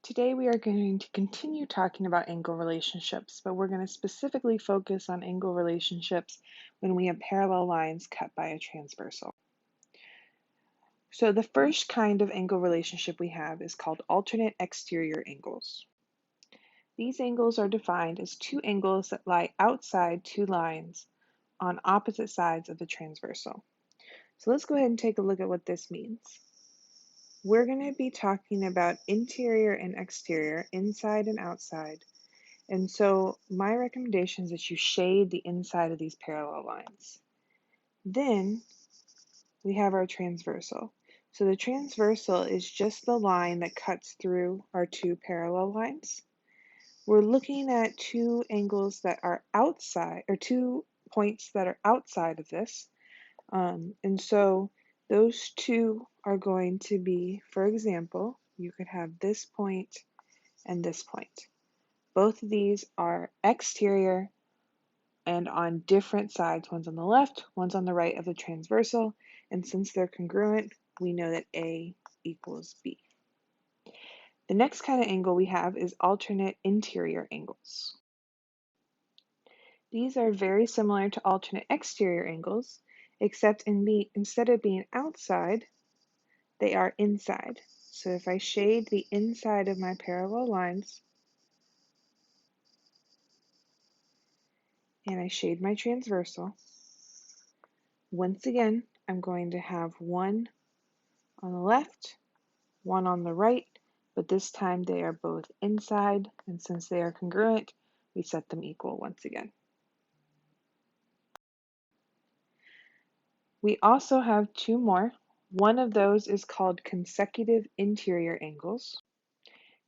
Today we are going to continue talking about angle relationships, but we're going to specifically focus on angle relationships when we have parallel lines cut by a transversal. So the first kind of angle relationship we have is called alternate exterior angles. These angles are defined as two angles that lie outside two lines on opposite sides of the transversal. So let's go ahead and take a look at what this means. We're going to be talking about interior and exterior, inside and outside. And so my recommendation is that you shade the inside of these parallel lines. Then we have our transversal. So the transversal is just the line that cuts through our two parallel lines. We're looking at two angles that are outside, or 2 points that are outside of this. And so those two are going to be, for example, you could have this point and this point. Both of these are exterior and on different sides. One's on the left, one's on the right of the transversal. And since they're congruent, we know that A equals B. The next kind of angle we have is alternate interior angles. These are very similar to alternate exterior angles, except instead of being outside, they are inside. So if I shade the inside of my parallel lines and I shade my transversal, once again, I'm going to have one on the left, one on the right, but this time they are both inside, and since they are congruent, we set them equal once again. We also have two more. One of those is called consecutive interior angles.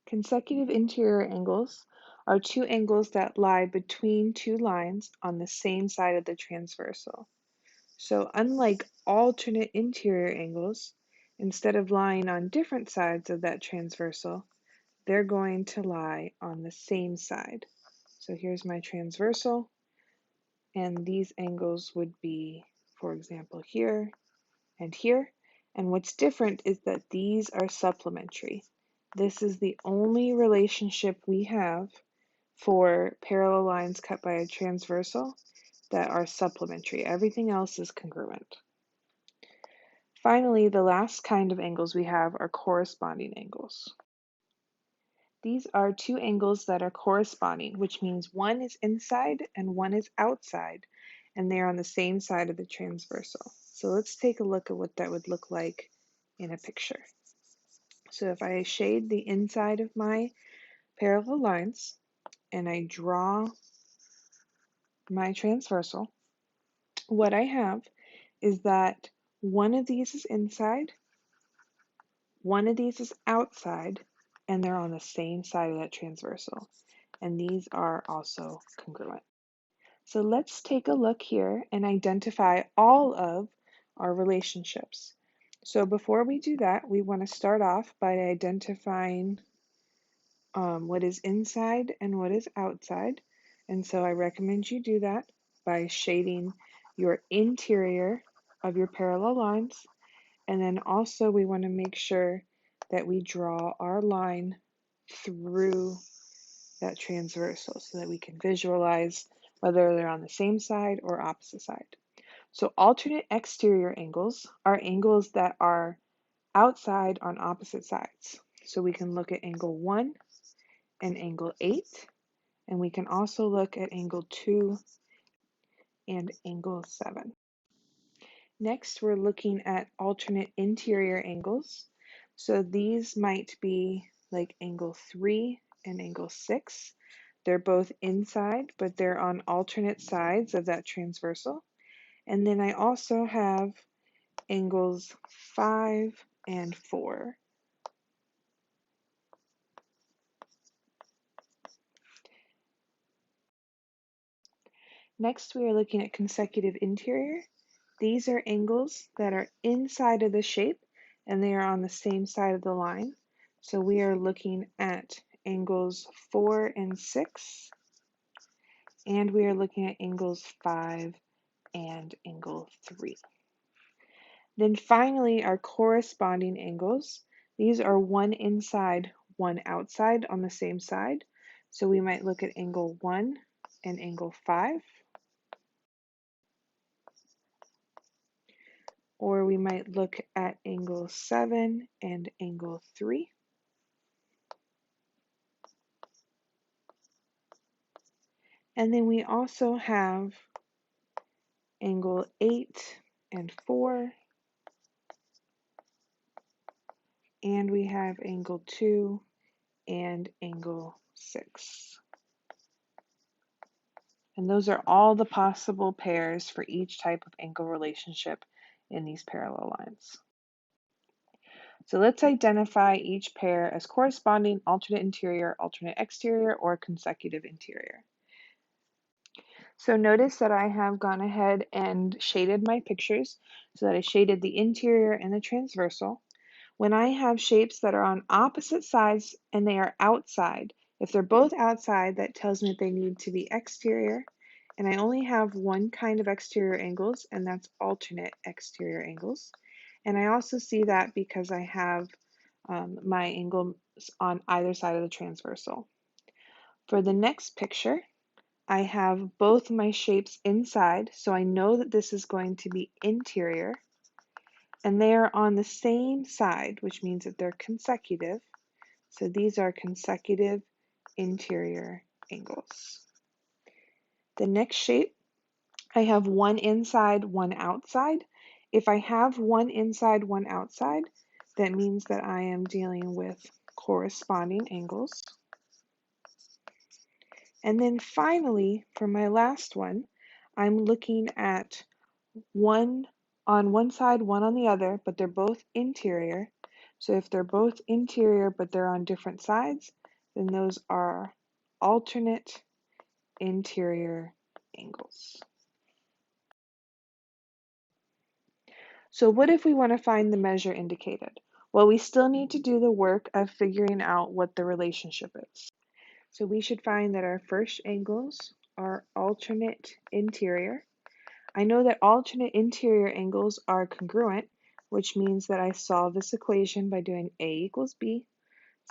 Consecutive interior angles are two angles that lie between two lines on the same side of the transversal. So unlike alternate interior angles, instead of lying on different sides of that transversal, they're going to lie on the same side. So here's my transversal, and these angles would be, for example, here and here. And what's different is that these are supplementary. This is the only relationship we have for parallel lines cut by a transversal that are supplementary. Everything else is congruent. Finally, the last kind of angles we have are corresponding angles. These are two angles that are corresponding, which means one is inside and one is outside, and they are on the same side of the transversal. So let's take a look at what that would look like in a picture. So if I shade the inside of my parallel lines and I draw my transversal, what I have is that one of these is inside, one of these is outside, and they're on the same side of that transversal. And these are also congruent. So let's take a look here and identify all of our relationships. So before we do that, we want to start off by identifying what is inside and what is outside. And so I recommend you do that by shading your interior of your parallel lines. And then also we want to make sure that we draw our line through that transversal so that we can visualize whether they're on the same side or opposite side. So alternate exterior angles are angles that are outside on opposite sides. So we can look at angle 1 and angle 8, and we can also look at angle 2 and angle 7. Next, we're looking at alternate interior angles. So these might be like angle 3 and angle 6. They're both inside, but they're on alternate sides of that transversal. And then I also have angles 5 and 4. Next, we are looking at consecutive interior. These are angles that are inside of the shape and they are on the same side of the line. So we are looking at angles 4 and 6, and we are looking at angles 5 and angle 3. Then finally, our corresponding angles. These are one inside, one outside on the same side. So we might look at angle 1 and angle 5. Or we might look at angle 7 and angle 3. And then we also have angle 8 and 4. And we have angle 2 and angle 6. And those are all the possible pairs for each type of angle relationship in these parallel lines. So let's identify each pair as corresponding alternate interior, alternate exterior, or consecutive interior. So notice that I have gone ahead and shaded my pictures so that I shaded the interior and the transversal. When I have shapes that are on opposite sides and they are outside, if they're both outside, that tells me that they need to be exterior. And I only have one kind of exterior angles, and that's alternate exterior angles. And I also see that because I have my angles on either side of the transversal. For the next picture, I have both my shapes inside, so I know that this is going to be interior. And they are on the same side, which means that they're consecutive. So these are consecutive interior angles. The next shape, I have one inside, one outside. If I have one inside, one outside, that means that I am dealing with corresponding angles. And then finally, for my last one, I'm looking at one on one side, one on the other, but they're both interior. So if they're both interior, but they're on different sides, then those are alternate interior angles. So what if we want to find the measure indicated? Well, we still need to do the work of figuring out what the relationship is. So we should find that our first angles are alternate interior. I know that alternate interior angles are congruent, which means that I solve this equation by doing A equals B.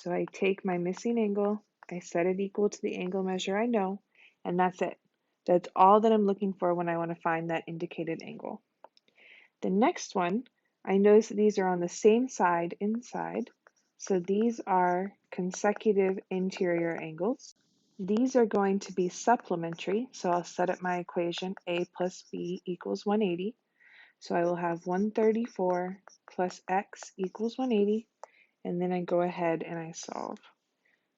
So I take my missing angle, I set it equal to the angle measure I know, and that's it. That's all that I'm looking for when I want to find that indicated angle. The next one, I notice that these are on the same side inside, so these are consecutive interior angles. These are going to be supplementary, so I'll set up my equation A plus B equals 180. So I will have 134 plus x equals 180, and then I go ahead and I solve.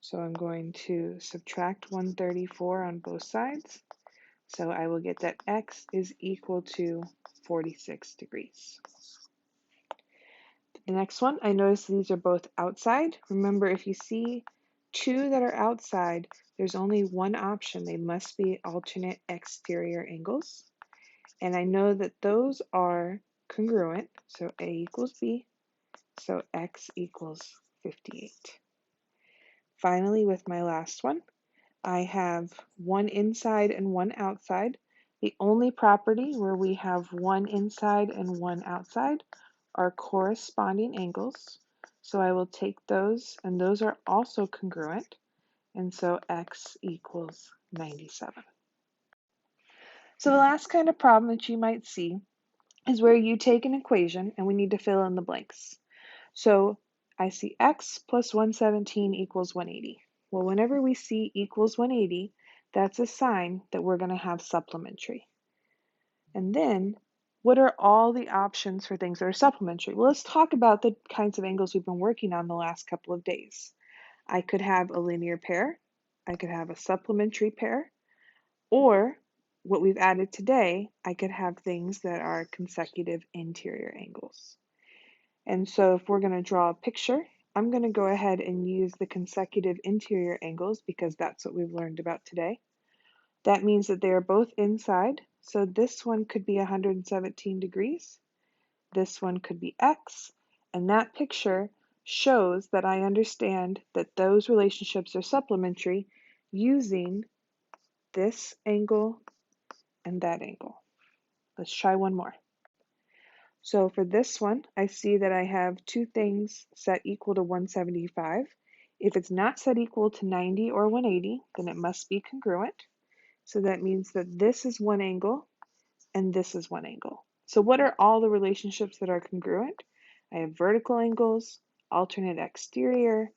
So I'm going to subtract 134 on both sides. So I will get that x is equal to 46 degrees. The next one, I notice these are both outside. Remember, if you see two that are outside, there's only one option. They must be alternate exterior angles. And I know that those are congruent. So A equals B. So x equals 58. Finally, with my last one, I have one inside and one outside. The only property where we have one inside and one outside are corresponding angles. So I will take those, and those are also congruent. And so x equals 97. So the last kind of problem that you might see is where you take an equation and we need to fill in the blanks. So I see x plus 117 equals 180. Well, whenever we see equals 180, that's a sign that we're going to have supplementary. And then, what are all the options for things that are supplementary? Well, let's talk about the kinds of angles we've been working on the last couple of days. I could have a linear pair, I could have a supplementary pair, or what we've added today, I could have things that are consecutive interior angles. And so if we're going to draw a picture, I'm going to go ahead and use the consecutive interior angles because that's what we've learned about today. That means that they are both inside. So this one could be 117 degrees. This one could be x. And that picture shows that I understand that those relationships are supplementary using this angle and that angle. Let's try one more. So for this one, I see that I have two things set equal to 175. If it's not set equal to 90 or 180, then it must be congruent. So that means that this is one angle and this is one angle. So what are all the relationships that are congruent? I have vertical angles, alternate exterior,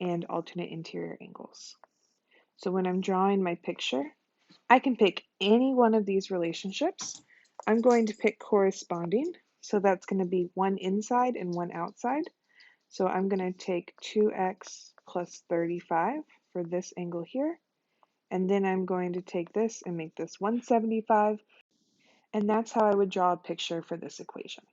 and alternate interior angles. So when I'm drawing my picture, I can pick any one of these relationships. I'm going to pick corresponding, so that's going to be one inside and one outside. So I'm going to take 2x plus 35 for this angle here, and then I'm going to take this and make this 175, and that's how I would draw a picture for this equation.